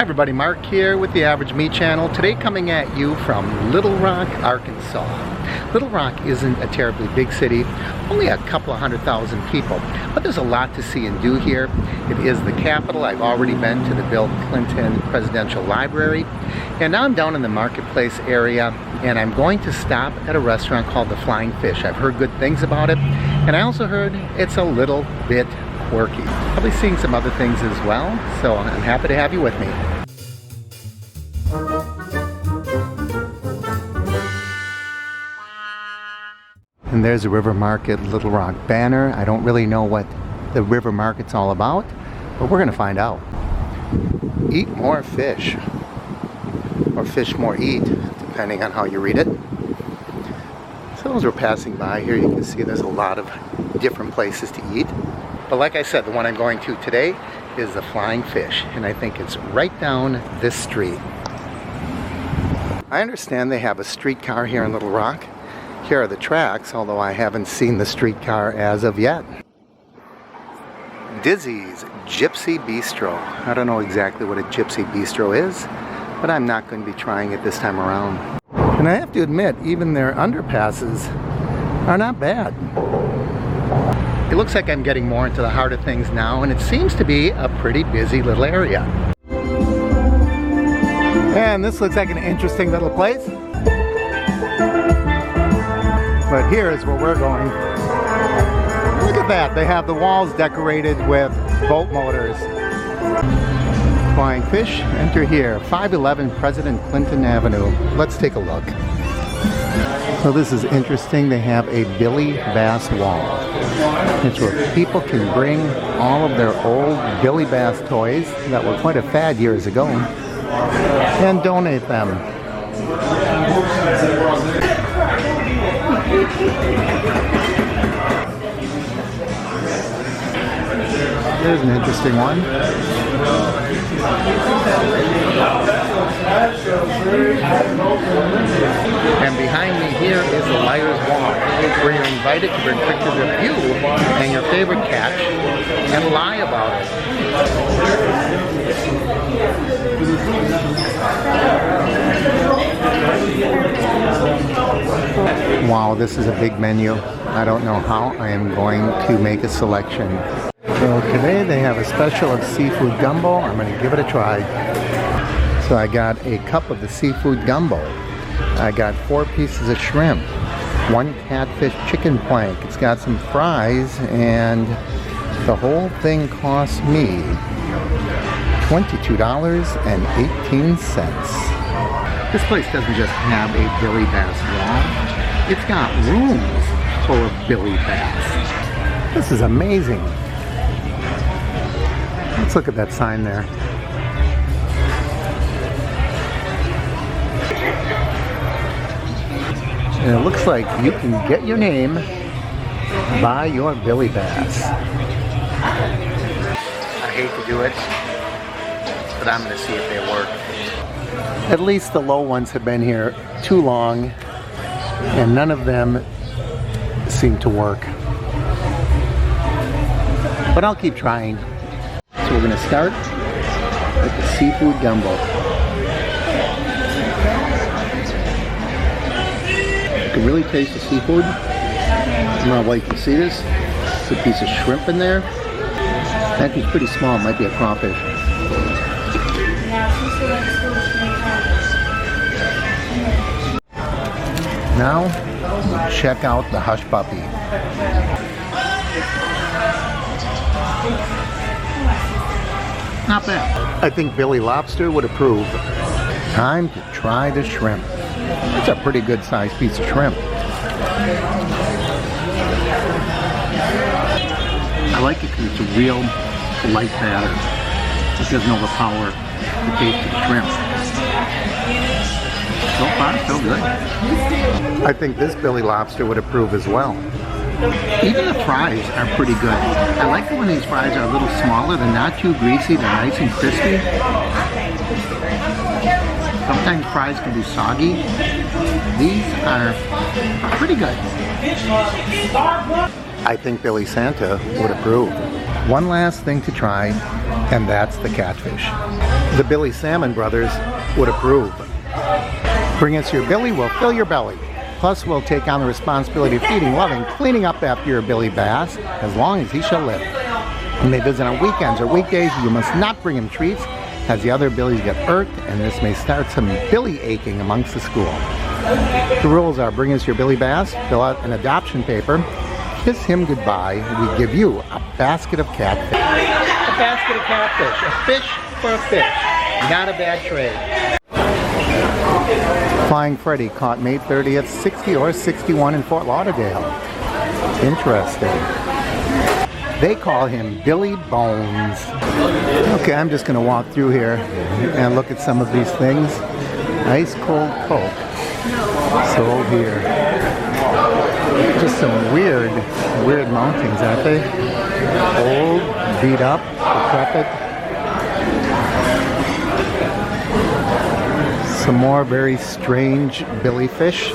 Hi everybody, Mark here with the Average Meat Channel. Today coming at you from Little Rock, Arkansas. Little Rock isn't a terribly big city, only a couple of 100,000 people, but there's a lot to see and do here. It is the capital. I've already been to the Bill Clinton Presidential Library, and now I'm down in the marketplace area, and I'm going to stop at a restaurant called the Flying Fish. I've heard good things about it, and I also heard it's a little bit quirky. I'll be seeing some other things as well, so I'm happy to have you with me. And there's a River Market Little Rock banner. I don't really know what the River Market's all about, but we're gonna find out. Eat more fish, or fish more eat, depending on how you read it. So as we're passing by here, you can see there's a lot of different places to eat. But like I said, the one I'm going to today is the Flying Fish, and I think it's right down this street. I understand they have a streetcar here in Little Rock. Here are the tracks, although I haven't seen the streetcar as of yet. Dizzy's Gypsy Bistro. I don't know exactly what a Gypsy Bistro is, but I'm not going to be trying it this time around. And I have to admit, even their underpasses are not bad. It looks like I'm getting more into the heart of things now, and it seems to be a pretty busy little area. And this looks like an interesting little place. But here is where we're going. Look at that, they have the walls decorated with boat motors. Flying Fish, enter here, 511 President Clinton Avenue. Let's take a look. So this is interesting, they have a Billy Bass wall. It's where people can bring all of their old Billy Bass toys that were quite a fad years ago and donate them. There's an interesting one. And behind me here is the Liar's Wall, where you're invited to bring pictures of you and your favorite catch and lie about it. Wow, this is a big menu. I don't know how I am going to make a selection. So today they have a special of seafood gumbo. I'm going to give it a try. So I got a cup of the seafood gumbo. I got 4 pieces of shrimp, 1 catfish chicken plank. It's got some fries, and the whole thing cost me $22.18. This place doesn't just have a Billy Bass wall. It's got rooms full of Billy Bass. This is amazing. Let's look at that sign there. And it looks like you can get your name by your Billy Bass. I hate to do it, but I'm going to see if they work. At least the low ones have been here too long, and none of them seem to work. But I'll keep trying. So we're going to start with the seafood gumbo. You can really taste the seafood. I don't know why you can see this. There's a piece of shrimp in there. That is pretty small. It might be a crawfish. Now, check out the hush puppy. Not bad. I think Billy Lobster would approve. Time to try the shrimp. That's a pretty good sized piece of shrimp. I like it because it's a real light batter. It doesn't overpower the taste of the shrimp. So far, so good. I think this Billy Lobster would approve as well. Even the fries are pretty good. I like it when these fries are a little smaller. They're not too greasy. They're nice and crispy. Sometimes fries can be soggy. These are pretty good. I think Billy Santa would approve. One last thing to try, and that's the catfish. The Billy Salmon brothers would approve. Bring us your Billy, we'll fill your belly. Plus, we'll take on the responsibility of feeding, loving, cleaning up after your Billy Bass, as long as he shall live. When they visit on weekends or weekdays, you must not bring him treats, as the other Billies get irked, and this may start some Billy aching amongst the school. The rules are: bring us your Billy Bass, fill out an adoption paper, kiss him goodbye, we give you a basket of catfish. A basket of catfish, a fish for a fish. Not a bad trade. Flying Freddy caught May 30th, 60 or 61 in Fort Lauderdale. Interesting. They call him Billy Bones. Okay, I'm just going to walk through here and look at some of these things. Ice cold Coke sold here. Just some weird mountings, aren't they? Old, beat up, decrepit. Some more very strange Billy fish.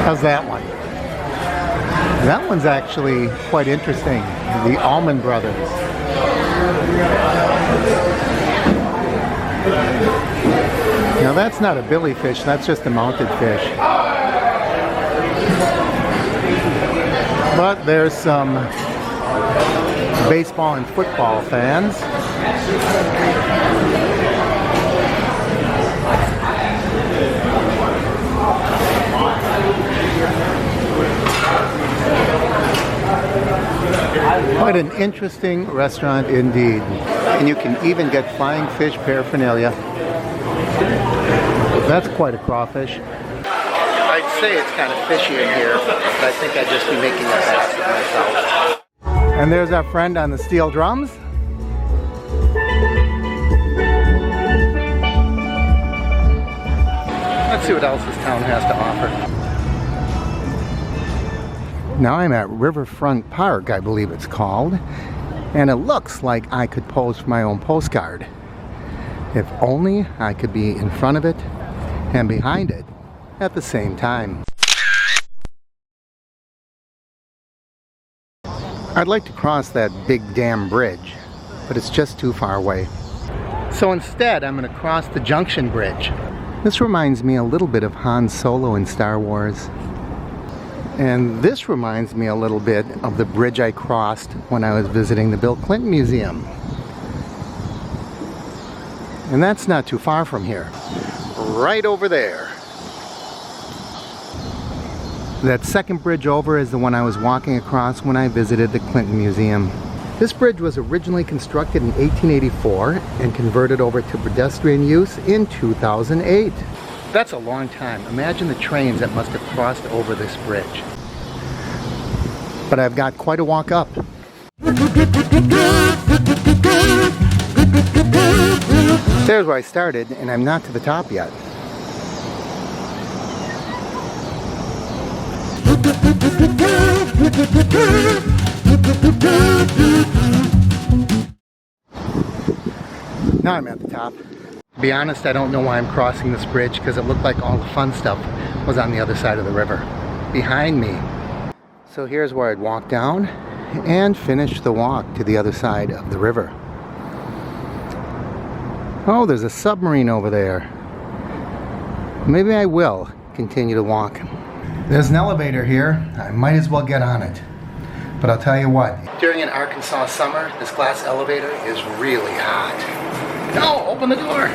How's that one? That one's actually quite interesting. The Allman Brothers. Now that's not a Billy fish, that's just a mounted fish. But there's some baseball and football fans. Quite an interesting restaurant indeed. And you can even get flying fish paraphernalia. That's quite a crawfish. I'd say it's kind of fishy in here, but I think I'd just be making a basket myself. And there's our friend on the steel drums. Let's see what else this town has to offer. Now I'm at Riverfront Park, I believe it's called, and it looks like I could pose for my own postcard. If only I could be in front of it and behind it at the same time. I'd like to cross that big damn bridge, but it's just too far away. So instead, I'm going to cross the Junction Bridge. This reminds me a little bit of Han Solo in Star Wars. And this reminds me a little bit of the bridge I crossed when I was visiting the Bill Clinton Museum. And that's not too far from here. Right over there. That second bridge over is the one I was walking across when I visited the Clinton Museum. This bridge was originally constructed in 1884 and converted over to pedestrian use in 2008. That's a long time. Imagine the trains that must have crossed over this bridge. But I've got quite a walk up. There's where I started, and I'm not to the top yet. Now I'm at the top. To be honest, I don't know why I'm crossing this bridge, because it looked like all the fun stuff was on the other side of the river, behind me. So here's where I'd walk down and finish the walk to the other side of the river. Oh, there's a submarine over there. Maybe I will continue to walk. There's an elevator here. I might as well get on it. But I'll tell you what, during an Arkansas summer, this glass elevator is really hot. No, open the door.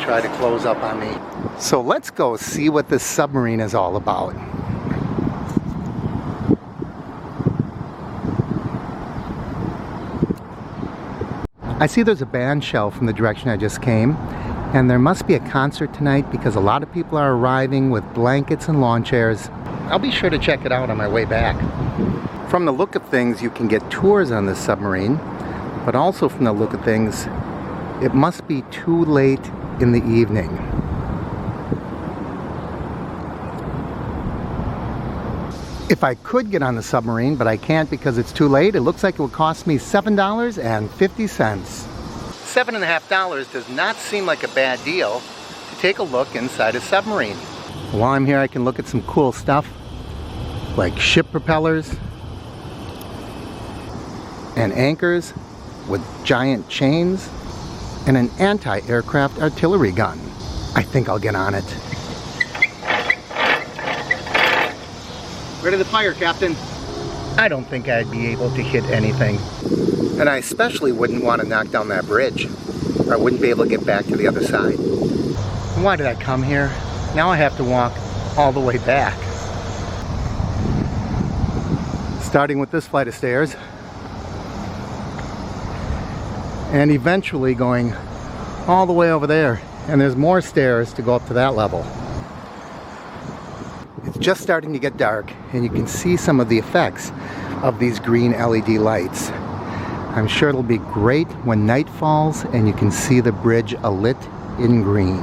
Try to close up on me. So let's go see what this submarine is all about. I see there's a band shell from the direction I just came, and there must be a concert tonight because a lot of people are arriving with blankets and lawn chairs. I'll be sure to check it out on my way back. From the look of things, you can get tours on this submarine, but also from the look of things, it must be too late in the evening. If I could get on the submarine, but I can't because it's too late, it looks like it would cost me $7.50. $7.50 does not seem like a bad deal to take a look inside a submarine. While I'm here, I can look at some cool stuff, like ship propellers, and anchors with giant chains and an anti-aircraft artillery gun. I think I'll get on it. Ready to fire, Captain. I don't think I'd be able to hit anything. And I especially wouldn't want to knock down that bridge. Or I wouldn't be able to get back to the other side. Why did I come here? Now I have to walk all the way back. Starting with this flight of stairs. And eventually going all the way over there. And there's more stairs to go up to that level. It's just starting to get dark, and you can see some of the effects of these green LED lights. I'm sure it'll be great when night falls and you can see the bridge alit in green.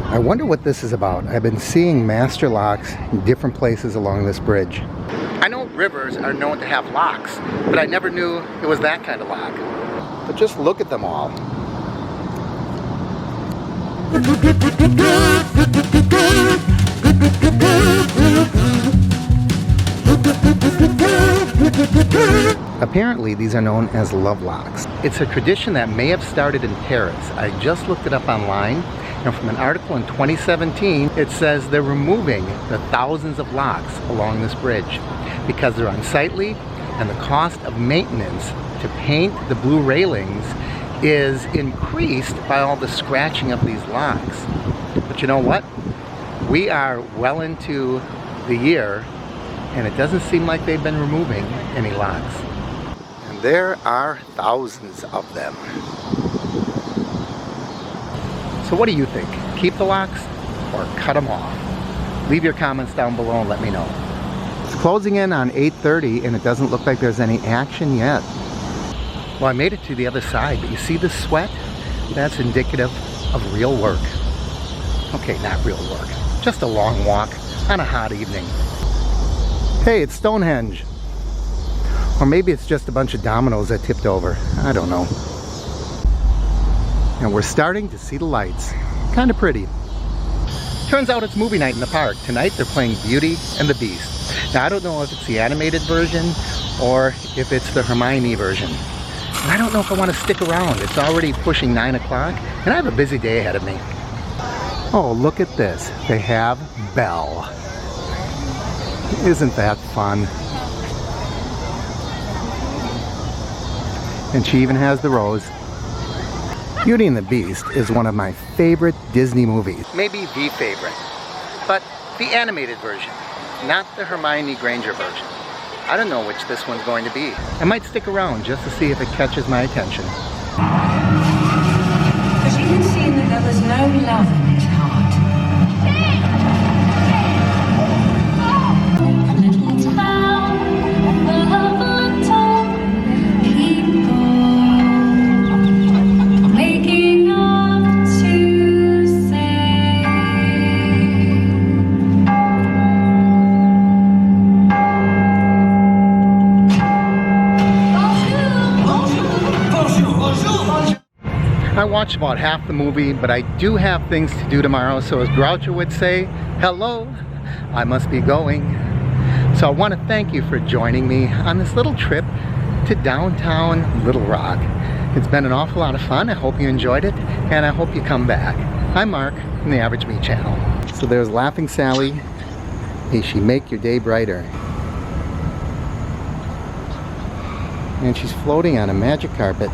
I wonder what this is about. I've been seeing master locks in different places along this bridge. I know rivers are known to have locks, but I never knew it was that kind of lock. But just look at them all. Apparently these are known as love locks. It's a tradition that may have started in Paris. I just looked it up online, and from an article in 2017 it says they're removing the thousands of locks along this bridge because they're unsightly and the cost of maintenance to paint the blue railings is increased by all the scratching of these locks. But you know what? We are well into the year and it doesn't seem like they've been removing any locks. And there are thousands of them. So what do you think? Keep the locks or cut them off? Leave your comments down below and let me know. It's closing in on 8:30 and it doesn't look like there's any action yet. Well, I made it to the other side, but you see the sweat? That's indicative of real work. Okay, not real work. Just a long walk on a hot evening. Hey, it's Stonehenge. Or maybe it's just a bunch of dominoes that tipped over. I don't know. And we're starting to see the lights. Kind of pretty. Turns out it's movie night in the park. Tonight they're playing Beauty and the Beast. Now I don't know if it's the animated version or if it's the Hermione version. And I don't know if I want to stick around. It's already pushing 9 o'clock and I have a busy day ahead of me. Oh, look at this. They have Belle. Isn't that fun? And she even has the rose. Beauty and the Beast is one of my favorite Disney movies. Maybe the favorite. But the animated version, not the Hermione Granger version. I don't know which this one's going to be. I might stick around just to see if it catches my attention. But you can see that there was no love in his heart. A little town full of little people making up to say. I watched about half the movie, but I do have things to do tomorrow, so as Groucho would say, hello, I must be going. So I want to thank you for joining me on this little trip to downtown Little Rock. It's been an awful lot of fun. I hope you enjoyed it, and I hope you come back. I'm Mark from the Average Me channel. So there's Laughing Sally. May she make your day brighter. And she's floating on a magic carpet.